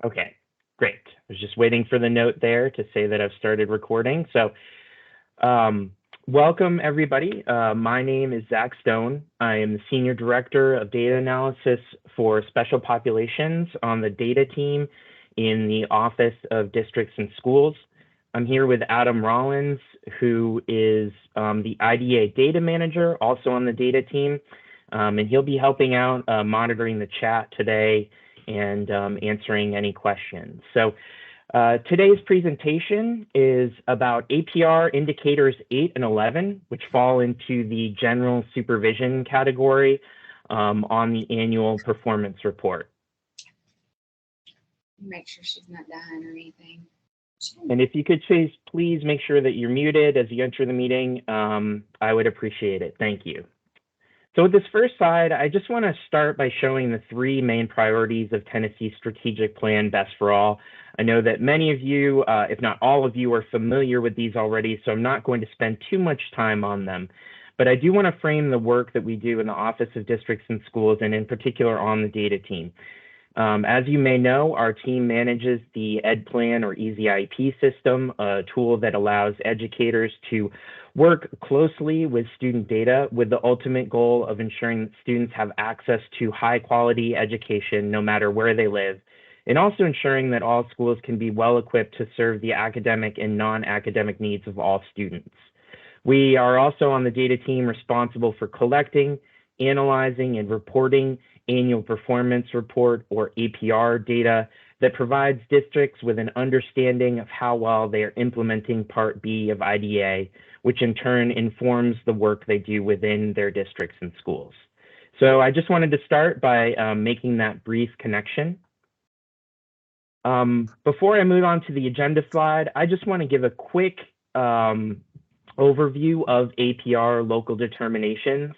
Okay, great. I was just waiting for the note there to say that I've started recording. So welcome everybody. My name is Zach Stone. I am the Senior Director of Data Analysis for Special Populations on the data team in the Office of Districts and Schools. I'm here with Adam Rollins, who is the IDA Data Manager, also on the data team, and he'll be helping out monitoring the chat today and answering any questions. So today's presentation is about APR indicators 8 and 11, which fall into the general supervision category on the annual performance report. Make sure she's not dying or anything. And if you could please make sure that you're muted as you enter the meeting, I would appreciate it. Thank you. So with this first slide, I just want to start by showing the three main priorities of Tennessee's strategic plan, Best for All. I know that many of you, if not all of you, are familiar with these already, so I'm not going to spend too much time on them. But I do want to frame the work that we do in the Office of Districts and Schools, and in particular on the data team. As you may know, our team manages the EdPlan or EasyIP system, a tool that allows educators to work closely with student data with the ultimate goal of ensuring that students have access to high quality education no matter where they live, and also ensuring that all schools can be well equipped to serve the academic and non-academic needs of all students. We are also on the data team responsible for collecting, analyzing, and reporting annual performance report or APR data that provides districts with an understanding of how well they are implementing Part B of IDA, which in turn informs the work they do within their districts and schools. So I just wanted to start by making that brief connection. Before I move on to the agenda slide, I just want to give a quick overview of APR local determinations.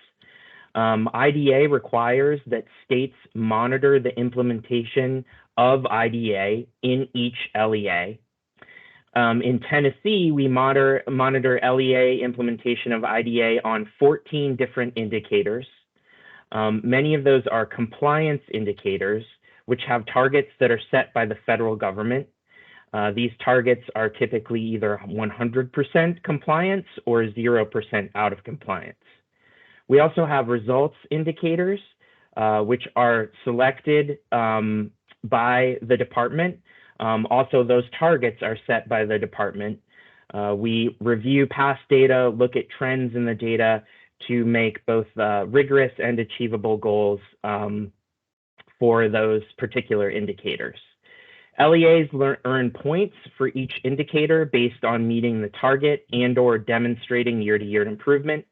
IDA requires that states monitor the implementation of IDA in each LEA. In Tennessee, we monitor LEA implementation of IDA on 14 different indicators. Many of those are compliance indicators, which have targets that are set by the federal government. These targets are typically either 100% compliance or 0% out of compliance. We also have results indicators, which are selected by the department. Also, those targets are set by the department. We review past data, look at trends in the data to make both rigorous and achievable goals for those particular indicators. LEAs earn points for each indicator based on meeting the target and/or demonstrating year-to-year improvement.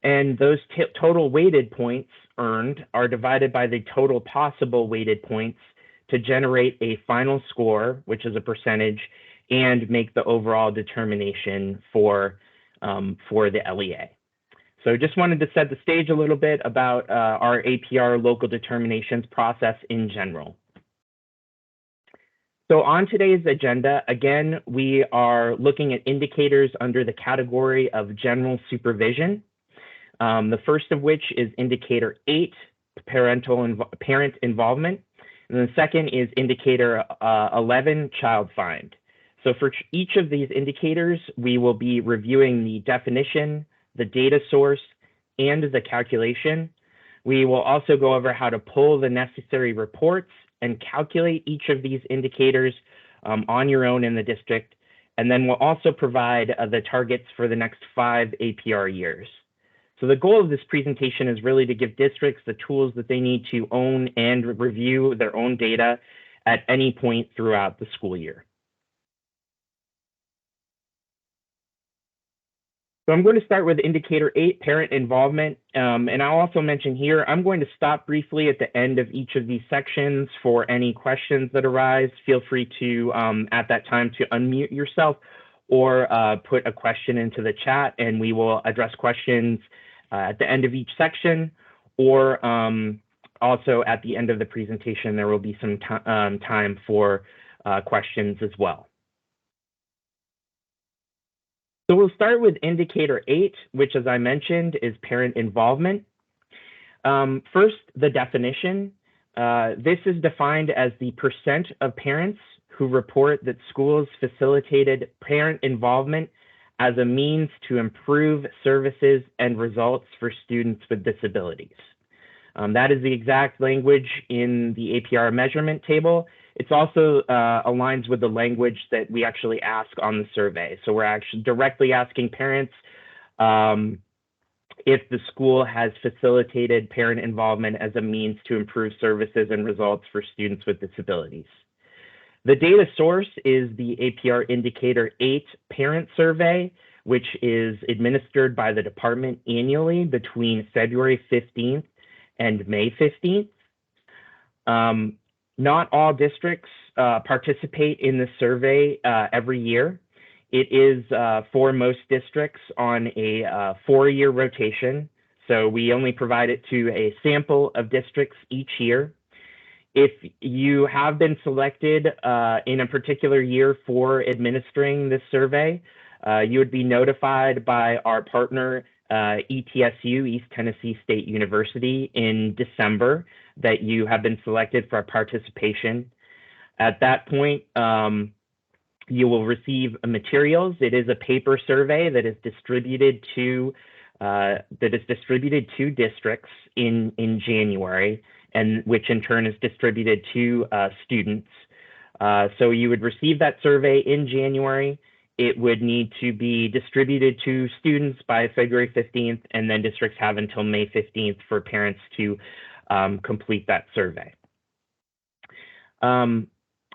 And those total weighted points earned are divided by the total possible weighted points to generate a final score, which is a percentage, and make the overall determination for the LEA. So just wanted to set the stage a little bit about our APR local determinations process in general. So on today's agenda, again, we are looking at indicators under the category of general supervision. The first of which is indicator 8, parent involvement, and the second is indicator 11, child find. So for each of these indicators, we will be reviewing the definition, the data source, and the calculation. We will also go over how to pull the necessary reports and calculate each of these indicators on your own in the district. And then we'll also provide the targets for the next 5 APR years. So the goal of this presentation is really to give districts the tools that they need to own and review their own data at any point throughout the school year. So I'm going to start with indicator 8, parent involvement. And I'll also mention here, I'm going to stop briefly at the end of each of these sections for any questions that arise. Feel free to, at that time, to unmute yourself or put a question into the chat, and we will address questions at the end of each section, or also at the end of the presentation, there will be some time for questions as well. So we'll start with indicator 8, which, as I mentioned, is parent involvement. First, the definition. This is defined as the percent of parents who report that schools facilitated parent involvement as a means to improve services and results for students with disabilities. That is the exact language in the APR measurement table. It's also aligns with the language that we actually ask on the survey. So we're actually directly asking parents if the school has facilitated parent involvement as a means to improve services and results for students with disabilities. The data source is the APR Indicator 8 Parent Survey, which is administered by the department annually between February 15th and May 15th. Not all districts participate in the survey every year. It is for most districts on a 4-year rotation. So we only provide it to a sample of districts each year. If you have been selected in a particular year for administering this survey, you would be notified by our partner, ETSU, East Tennessee State University, in December that you have been selected for participation. At that point, you will receive materials. It is a paper survey that is distributed to districts in January, and which in turn is distributed to students. So you would receive that survey in January. It would need to be distributed to students by February 15th, and then districts have until May 15th for parents to complete that survey.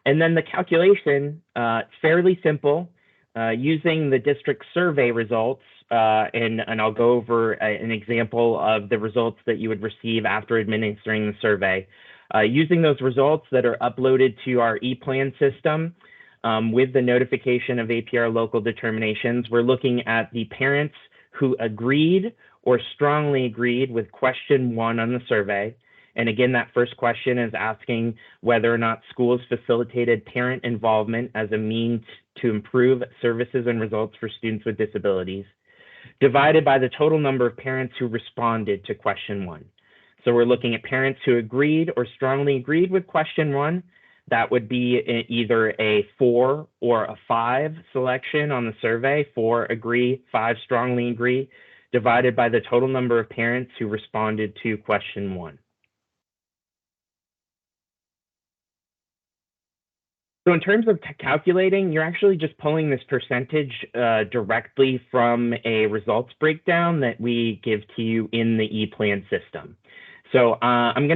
And then the calculation, it's fairly simple. Using the district survey results, and I'll go over an example of the results that you would receive after administering the survey. Using those results that are uploaded to our ePlan system with the notification of APR local determinations, we're looking at the parents who agreed or strongly agreed with question 1 on the survey. And again, that first question is asking whether or not schools facilitated parent involvement as a means to improve services and results for students with disabilities, divided by the total number of parents who responded to question 1. So we're looking at parents who agreed or strongly agreed with question 1. That would be either a 4 or a 5 selection on the survey. 4 agree, 5 strongly agree, divided by the total number of parents who responded to question 1. So in terms of calculating, you're actually just pulling this percentage directly from a results breakdown that we give to you in the ePlan system. So I'm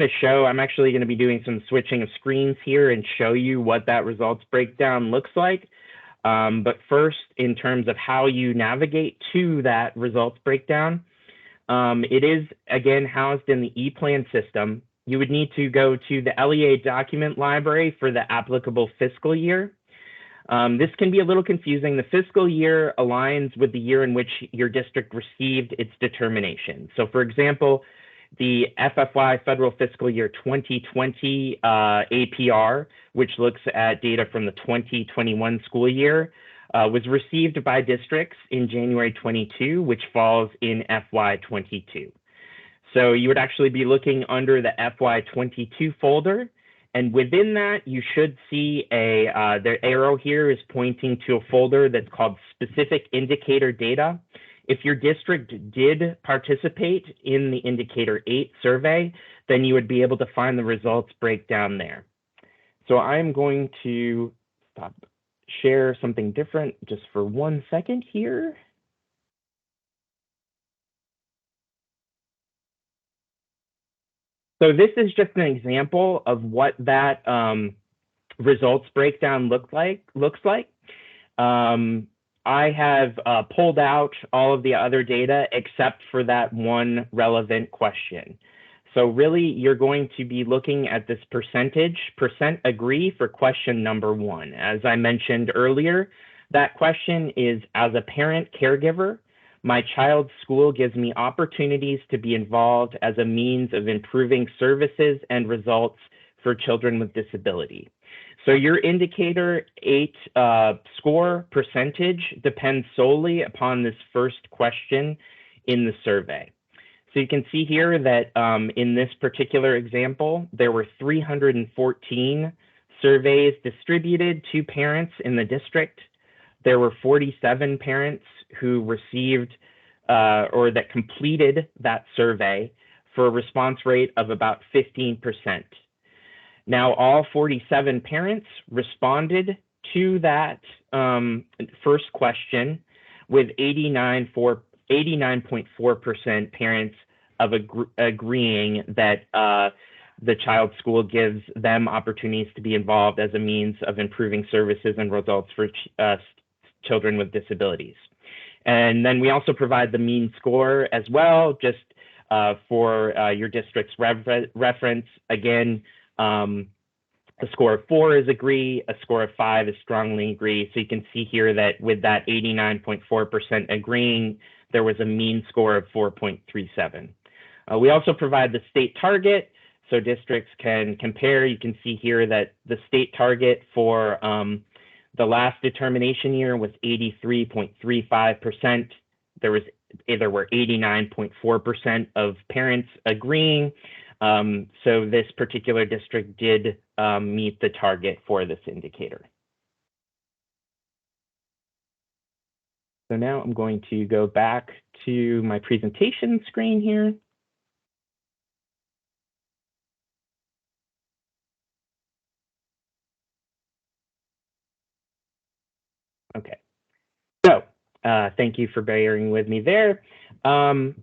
actually going to be doing some switching of screens here and show you what that results breakdown looks like. But first, in terms of how you navigate to that results breakdown, it is, again, housed in the ePlan system. You would need to go to the LEA document library for the applicable fiscal year. This can be a little confusing. The fiscal year aligns with the year in which your district received its determination. So for example, the FFY federal fiscal year 2020 APR, which looks at data from the 2021 school year, was received by districts in January 22, which falls in FY 22. So you would actually be looking under the FY22 folder, and within that, you should see the arrow here is pointing to a folder that's called Specific Indicator Data. If your district did participate in the Indicator 8 survey, then you would be able to find the results breakdown there. So I'm going to share something different just for 1 second here. So this is just an example of what that results breakdown looks like. I have pulled out all of the other data except for that one relevant question. So really, you're going to be looking at this percent agree for question number 1. As I mentioned earlier, that question is, as a parent caregiver, my child's school gives me opportunities to be involved as a means of improving services and results for children with disability. So your Indicator 8 score percentage depends solely upon this first question in the survey. So you can see here that in this particular example, there were 314 surveys distributed to parents in the district. There were 47 parents who received or that completed that survey for a response rate of about 15%. Now, all 47 parents responded to that first question with 89.4% parents of agreeing that the child's school gives them opportunities to be involved as a means of improving services and results for children with disabilities. And then we also provide the mean score as well, just for your district's reference. Again, a score of 4 is agree, a score of 5 is strongly agree. So you can see here that with that 89.4% agreeing, there was a mean score of 4.37. We also provide the state target, so districts can compare. You can see here that the state target for the last determination year was 83.35%. There were 89.4% of parents agreeing. So this particular district did meet the target for this indicator. So now I'm going to go back to my presentation screen here. Okay, so thank you for bearing with me there. So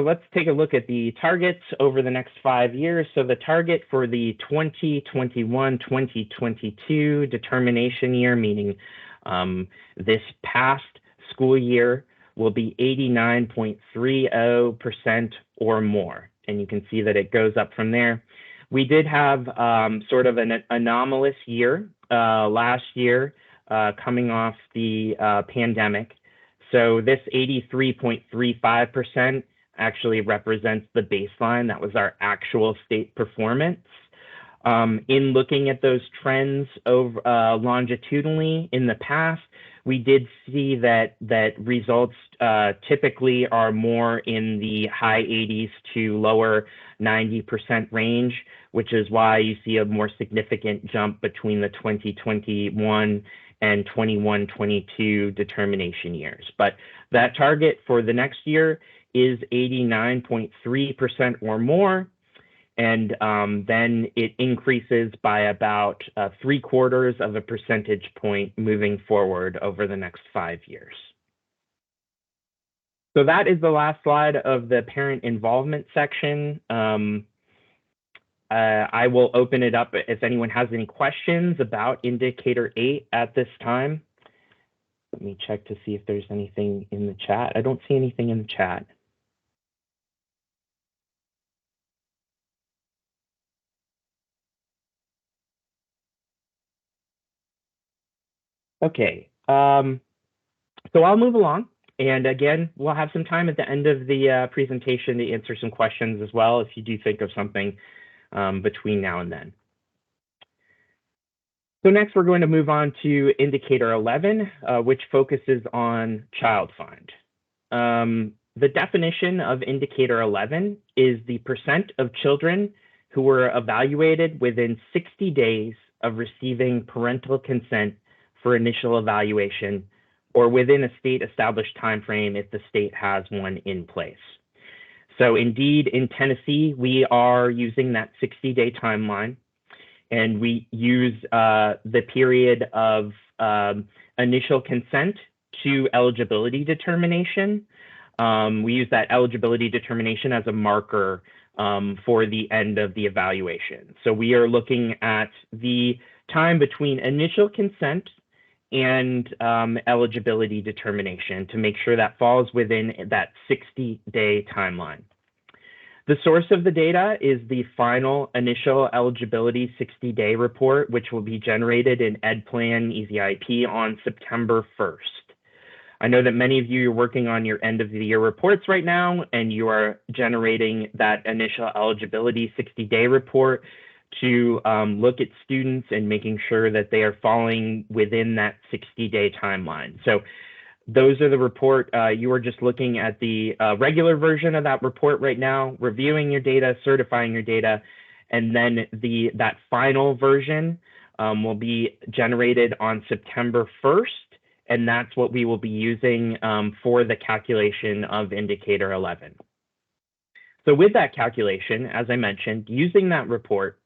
let's take a look at the targets over the next 5 years. So the target for the 2021-2022 determination year, meaning this past school year, will be 89.30% or more. And you can see that it goes up from there. We did have sort of an anomalous year last year coming off the pandemic. So this 83.35% actually represents the baseline. That was our actual state performance. In looking at those trends over longitudinally in the past, we did see that results typically are more in the high 80s to lower 90% range, which is why you see a more significant jump between the 2021 and 21-22 determination years. But that target for the next year is 89.3% or more, and then it increases by about 3/4 of a percentage point moving forward over the next 5 years. So that is the last slide of the parent involvement section. I will open it up if anyone has any questions about Indicator 8 at this time. Let me check to see if there's anything in the chat. I don't see anything in the chat. Okay, so I'll move along. And again, we'll have some time at the end of the presentation to answer some questions as well, if you do think of something between now and then. So next, we're going to move on to Indicator 11, which focuses on child find. The definition of Indicator 11 is the percent of children who were evaluated within 60 days of receiving parental consent for initial evaluation, or within a state established timeframe if the state has one in place. So indeed, in Tennessee, we are using that 60-day timeline, and we use the period of initial consent to eligibility determination. We use that eligibility determination as a marker for the end of the evaluation. So we are looking at the time between initial consent and eligibility determination to make sure that falls within that 60-day timeline. The source of the data is the final initial eligibility 60-day report, which will be generated in EdPlan EasyIP on September 1st. I know that many of you are working on your end of the year reports right now, and you are generating that initial eligibility 60-day report to look at students and making sure that they are falling within that 60-day timeline. So Those are the report. You are just looking at the regular version of that report right now, reviewing your data, certifying your data, and then that final version will be generated on September 1st, and that's what we will be using for the calculation of indicator 11. So with that calculation, as I mentioned, using that report,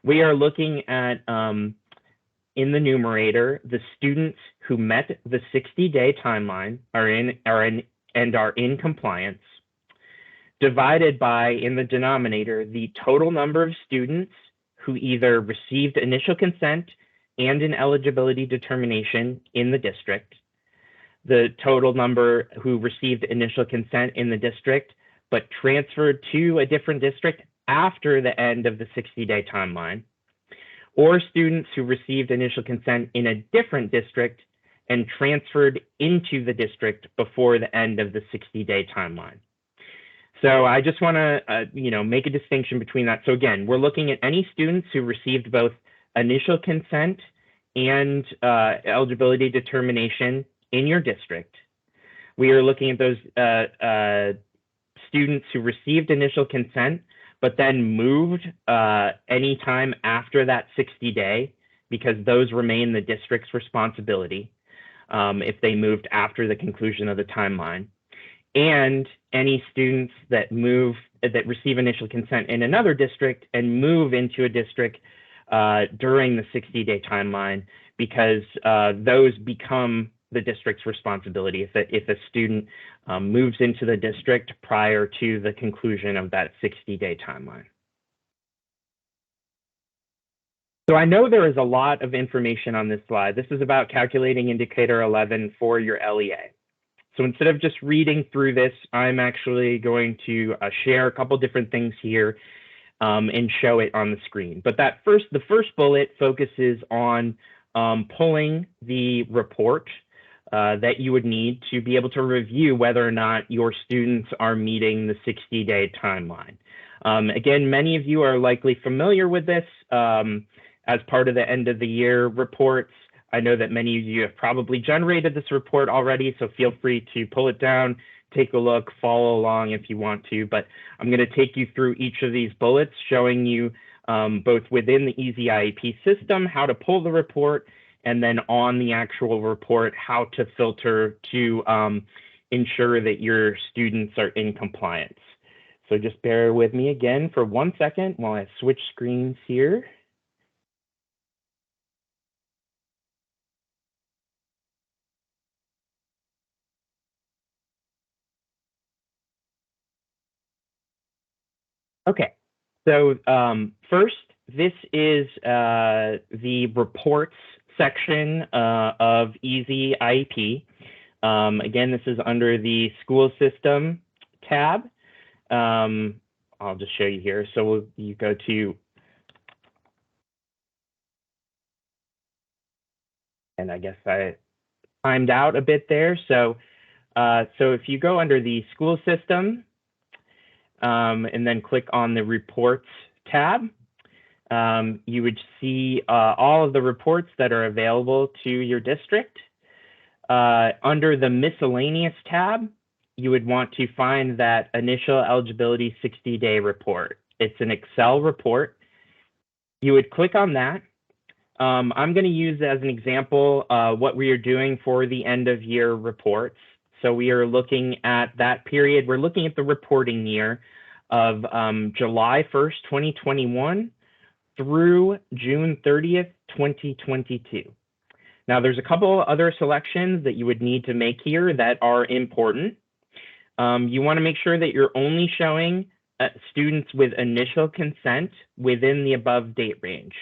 we are looking at, in the numerator, the students who met the 60-day timeline and are in compliance, divided by, in the denominator, the total number of students who either received initial consent and an eligibility determination in the district, the total number who received initial consent in the district but transferred to a different district after the end of the 60-day timeline, or students who received initial consent in a different district and transferred into the district before the end of the 60-day timeline. So I just want to, make a distinction between that. So again, we're looking at any students who received both initial consent and eligibility determination in your district. We are looking at those students who received initial consent, but then moved anytime after that 60-day, because those remain the district's responsibility if they moved after the conclusion of the timeline. And any students that receive initial consent in another district and move into a district during the 60-day timeline, because those become the district's responsibility if a student moves into the district prior to the conclusion of that 60-day timeline. So I know there is a lot of information on this slide. This is about calculating indicator 11 for your LEA. So instead of just reading through this, I'm actually going to share a couple different things here and show it on the screen. But the first bullet focuses on pulling the report that you would need to be able to review whether or not your students are meeting the 60-day timeline. Again, many of you are likely familiar with this as part of the end of the year reports. I know that many of you have probably generated this report already, so feel free to pull it down, take a look, follow along if you want to. But I'm going to take you through each of these bullets, showing you both within the Easy IEP system how to pull the report, and then on the actual report, how to filter to ensure that your students are in compliance. So just bear with me again for 1 second while I switch screens here. Okay, so first, this is the reports section of Easy IEP. Again, this is under the school system tab. I'll just show you here. So you go to, and I guess I timed out a bit there. So if you go under the school system and then click on the reports tab, you would see all of the reports that are available to your district. Under the miscellaneous tab, you would want to find that initial eligibility 60-day report. It's an Excel report. You would click on that. I'm going to use as an example what we are doing for the end of year reports. So we are looking at that period. We're looking at the reporting year of July 1st, 2021 through June 30th, 2022. Now, there's a couple other selections that you would need to make here that are important. You want to make sure that you're only showing students with initial consent within the above date range.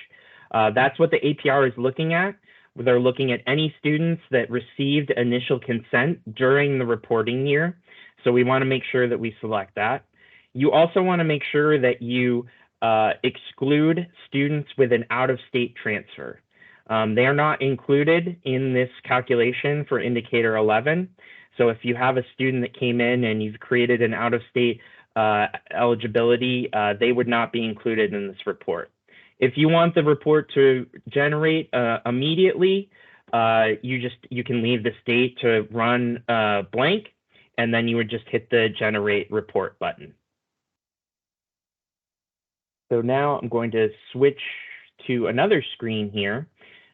That's what the APR is looking at. They're looking at any students that received initial consent during the reporting year. So we want to make sure that we select that. You also want to make sure that you exclude students with an out-of-state transfer. They are not included in this calculation for indicator 11. So if you have a student that came in and you've created an out-of-state eligibility, they would not be included in this report. If you want the report to generate immediately, you can leave the state to run blank, and then you would just hit the generate report button. So now I'm going to switch to another screen here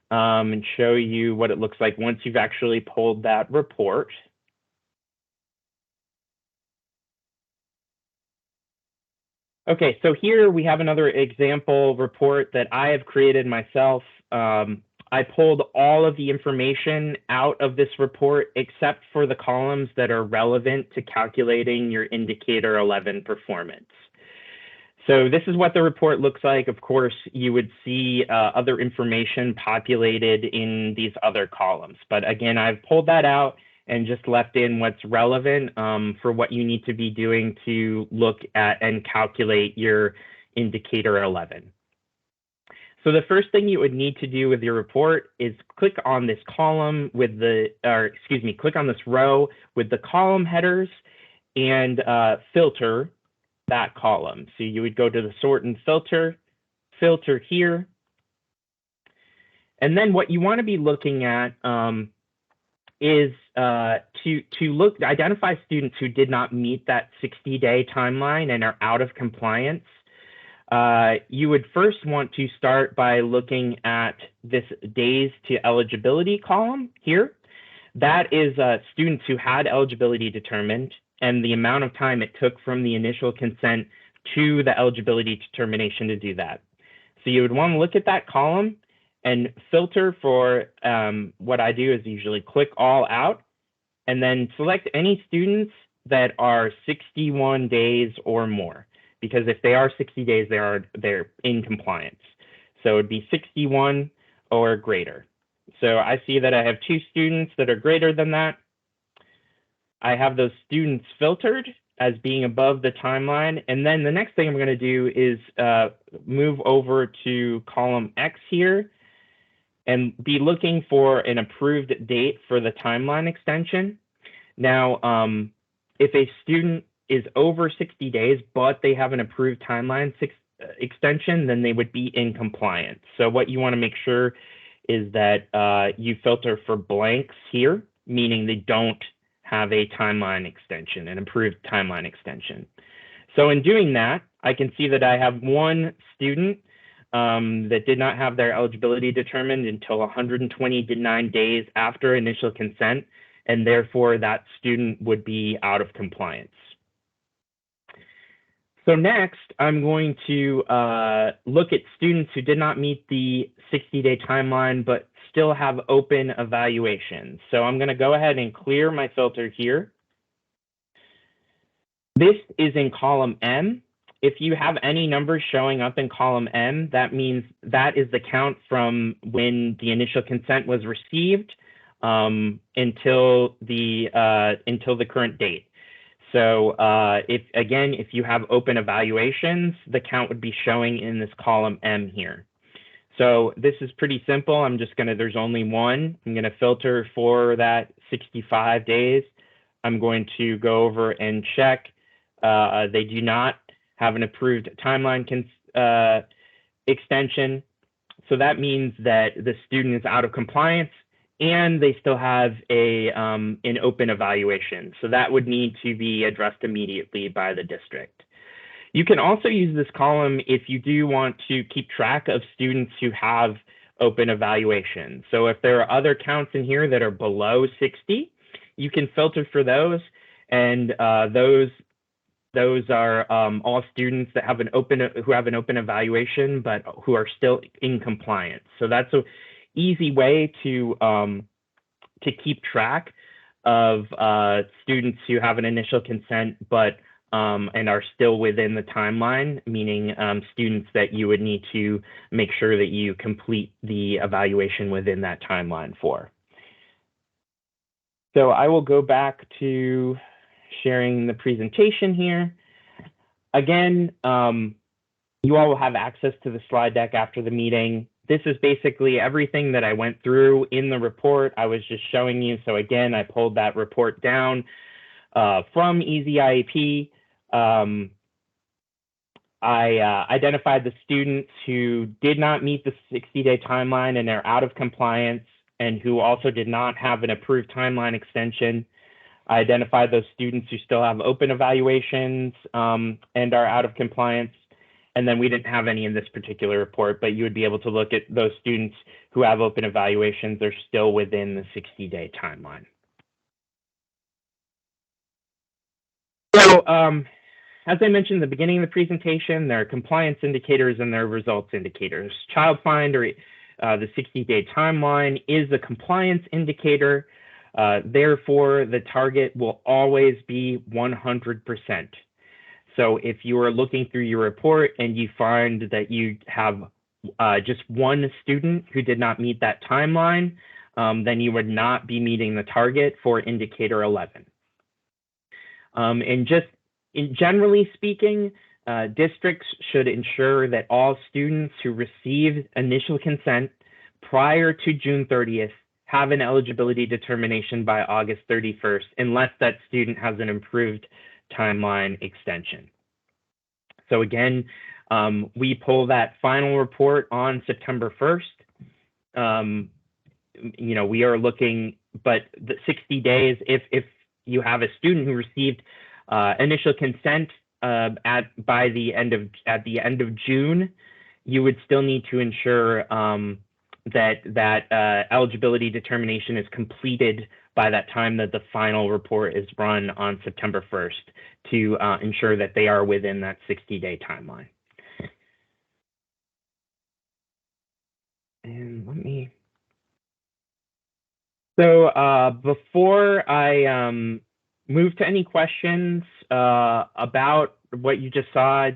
and show you what it looks like once you've actually pulled that report. Okay, so here we have another example report that I have created myself. I pulled all of the information out of this report except for the columns that are relevant to calculating your indicator 11 performance. So this is what the report looks like. Of course, you would see other information populated in these other columns. But again, I've pulled that out and just left in what's relevant for what you need to be doing to look at and calculate your indicator 11. So the first thing you would need to do with your report is click on this column with click on this row with the column headers and filter that column. So you would go to the sort and filter here. And then what you want to be looking at is to identify students who did not meet that 60-day timeline and are out of compliance. You would first want to start by looking at this days to eligibility column here. That is students who had eligibility determined and the amount of time it took from the initial consent to the eligibility determination to do that. So you would want to look at that column and filter for what I do is usually click all out and then select any students that are 61 days or more. Because if they are 60 days, they're in compliance. So it'd be 61 or greater. So I see that I have 2 students that are greater than that. I have those students filtered as being above the timeline. And then the next thing I'm going to do is move over to column X here and be looking for an approved date for the timeline extension. Now, if a student is over 60 days, but they have an approved timeline extension, then they would be in compliance. So what you want to make sure is that you filter for blanks here, meaning they don't have a timeline extension, an approved timeline extension. So in doing that, I can see that I have 1 student that did not have their eligibility determined until 129 days after initial consent, and therefore that student would be out of compliance. So next, I'm going to look at students who did not meet the 60-day timeline, but still have open evaluations. So I'm going to go ahead and clear my filter here. This is in column M. If you have any numbers showing up in column M, that means that is the count from when the initial consent was received until the current date. So if you have open evaluations, the count would be showing in this column M here. So this is pretty simple. There's only 1. I'm going to filter for that 65 days. I'm going to go over and check. They do not have an approved timeline extension. So that means that the student is out of compliance and they still have an open evaluation. So that would need to be addressed immediately by the district. You can also use this column if you do want to keep track of students who have open evaluation. So if there are other counts in here that are below 60, you can filter for those, and those are all students that have who have an open evaluation but who are still in compliance. So that's an easy way to keep track of students who have an initial consent but and are still within the timeline, meaning students that you would need to make sure that you complete the evaluation within that timeline for. So I will go back to sharing the presentation here. Again, you all will have access to the slide deck after the meeting. This is basically everything that I went through in the report. I was just showing you. So again, I pulled that report down from Easy IEP. I identified the students who did not meet the 60-day timeline and are out of compliance. and who also did not have an approved timeline extension. I identified those students who still have open evaluations and are out of compliance. And then we didn't have any in this particular report, but you would be able to look at those students who have open evaluations. They're still within the 60-day timeline. So as I mentioned in the beginning of the presentation, there are compliance indicators and there are results indicators. Child find, or the 60-day timeline, is a compliance indicator. Therefore, the target will always be 100%. So if you are looking through your report and you find that you have just one student who did not meet that timeline, then you would not be meeting the target for indicator 11. And just generally speaking, districts should ensure that all students who receive initial consent prior to June 30th have an eligibility determination by August 31st, unless that student has an improved timeline extension. So again, we pull that final report on September 1st. We are looking, but the 60 days, if you have a student who received initial consent at the end of June, you would still need to ensure that eligibility determination is completed by that time that the final report is run on September 1st to ensure that they are within that 60-day timeline. And before I move to any questions about what you just saw,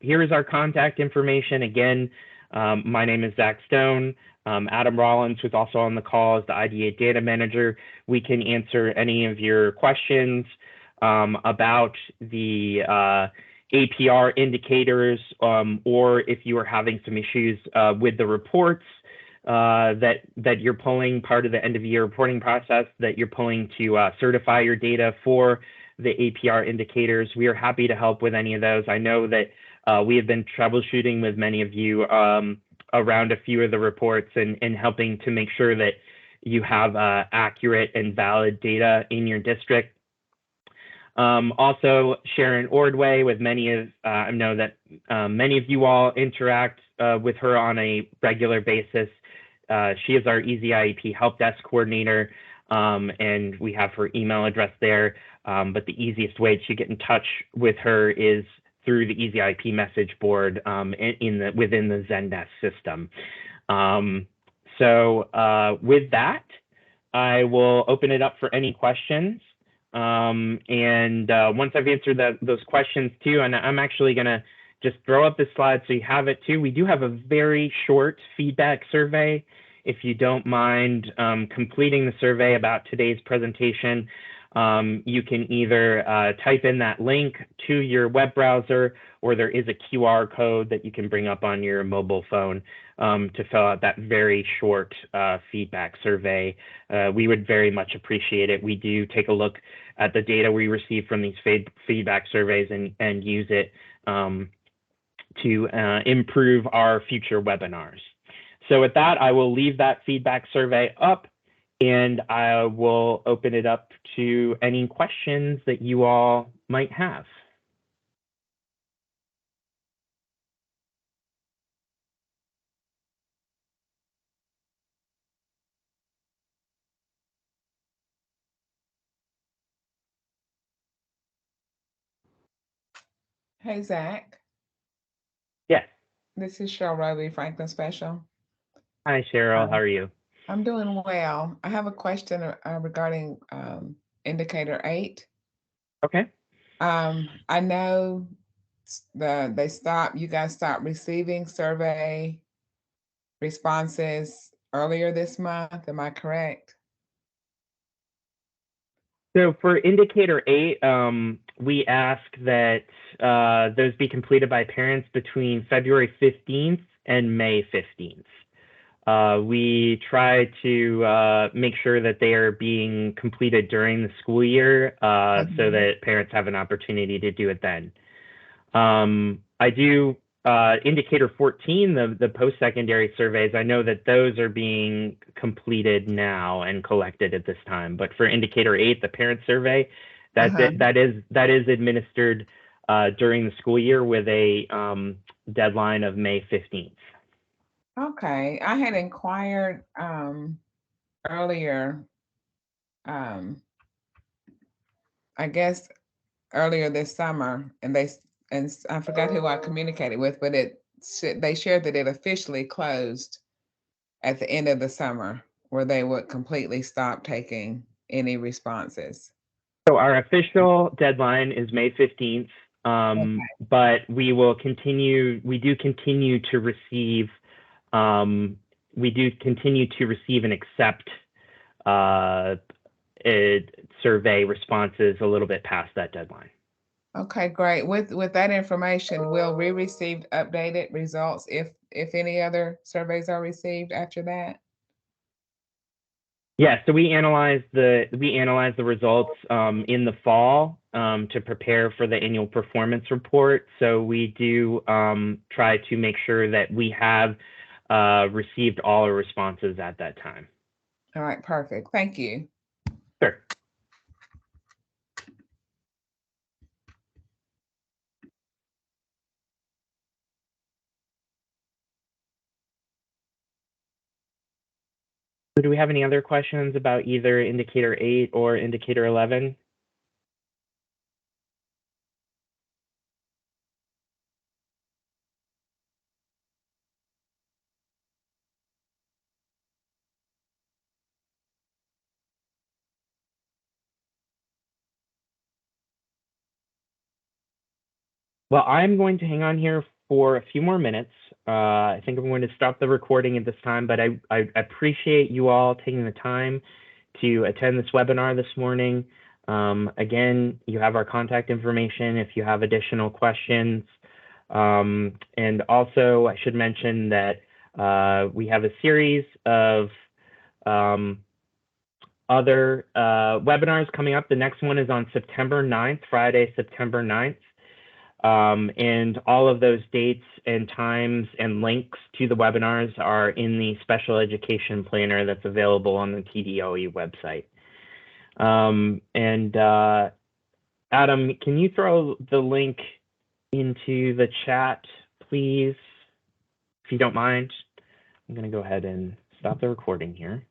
here is our contact information. Again, my name is Zach Stone. Adam Rollins, who's also on the call, is the IDA data manager. We can answer any of your questions about the APR indicators, or if you are having some issues with the reports that you're pulling, part of the end of year reporting process that you're pulling to certify your data for the APR indicators. We are happy to help with any of those. I know that we have been troubleshooting with many of you around a few of the reports and helping to make sure that you have accurate and valid data in your district. Also, Sharon Ordway, with I know that many of you all interact with her on a regular basis. She is our Easy IEP Help Desk Coordinator, and we have her email address there. But the easiest way to get in touch with her is through the Easy IEP message board within the Zendesk system. With that, I will open it up for any questions. Once I've answered those questions too, and I'm actually going to just throw up this slide so you have it too. We do have a very short feedback survey. If you don't mind completing the survey about today's presentation, you can either type in that link to your web browser, or there is a QR code that you can bring up on your mobile phone to fill out that very short feedback survey. We would very much appreciate it. We do take a look at the data we receive from these feedback surveys and use it to improve our future webinars. So with that, I will leave that feedback survey up, and I will open it up to any questions that you all might have. Hey, Zach. Yes. This is Cheryl Riley, Franklin Special. Hi, Cheryl. How are you? I'm doing well. I have a question regarding indicator 8. Okay. I know you guys stopped receiving survey responses earlier this month. Am I correct? So for indicator 8, we ask that those be completed by parents between February 15th and May 15th. We try to make sure that they are being completed during the school year so that parents have an opportunity to do it then. I do indicator 14, the post-secondary surveys, I know that those are being completed now and collected at this time. But for indicator 8, the parent survey, that is administered during the school year with a deadline of May 15th. Okay, I had inquired earlier, I guess earlier this summer, and I forgot who I communicated with, but they shared that it officially closed at the end of the summer, where they would completely stop taking any responses. So our official deadline is May 15th, but we will continue. We do continue to receive. We do continue to receive and accept survey responses a little bit past that deadline. Okay, great. With that information, will we receive updated results if any other surveys are received after that? Yeah, so we analyze the results in the fall to prepare for the annual performance report. So we do try to make sure that we have received all our responses at that time. All right, perfect. Thank you. Sure. Do we have any other questions about either indicator 8 or indicator 11? Well, I'm going to hang on here for a few more minutes. I think I'm going to stop the recording at this time, but I appreciate you all taking the time to attend this webinar this morning. Again, you have our contact information if you have additional questions. And also, I should mention that we have a series of other webinars coming up. The next one is on September 9th, Friday, September 9th. And all of those dates and times and links to the webinars are in the special education planner that's available on the TDOE website. Adam, can you throw the link into the chat, please, if you don't mind? I'm going to go ahead and stop the recording here.